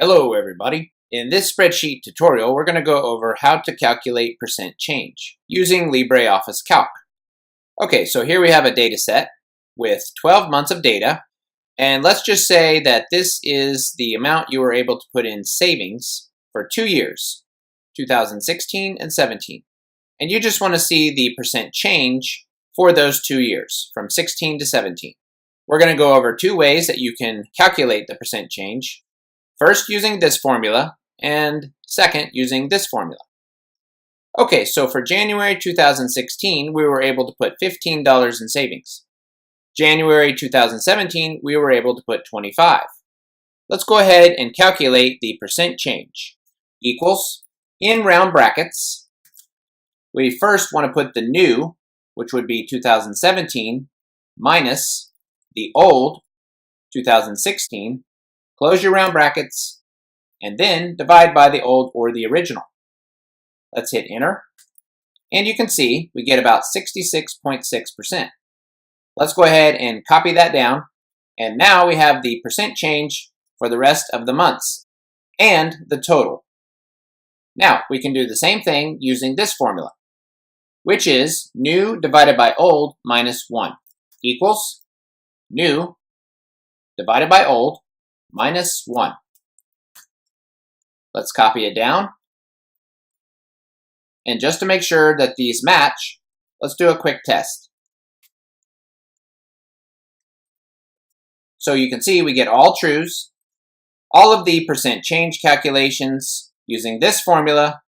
Hello everybody. In this spreadsheet tutorial, we're going to go over how to calculate percent change using LibreOffice Calc. Okay, so here we have a data set with 12 months of data, and let's just say that this is the amount you were able to put in savings for 2 years, 2016 and 17. And you just want to see the percent change for those 2 years, from 16 to 17. We're going to go over 2 ways that you can calculate the percent change. First, using this formula, and second, using this formula. Okay, so for January 2016, we were able to put $15 in savings. January 2017, we were able to put $25. Let's go ahead and calculate the percent change. Equals, in round brackets, we first want to put the new, which would be 2017, minus the old, 2016, close your round brackets, and then divide by the old or the original. Let's hit enter, and you can see we get about 66.6%. Let's go ahead and copy that down, and now we have the percent change for the rest of the months and the total. Now we can do the same thing using this formula, which is new divided by old minus 1 equals new divided by old minus 1. Let's copy it down. And just to make sure that these match, let's do a quick test. So you can see we get all trues. All of the percent change calculations using this formula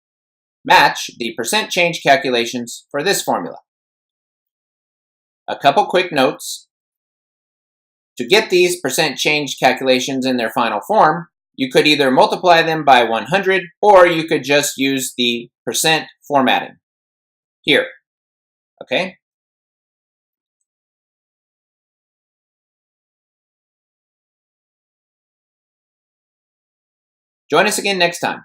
match the percent change calculations for this formula. A couple quick notes. To get these percent change calculations in their final form, you could either multiply them by 100 or you could just use the percent formatting here. Okay? Join us again next time.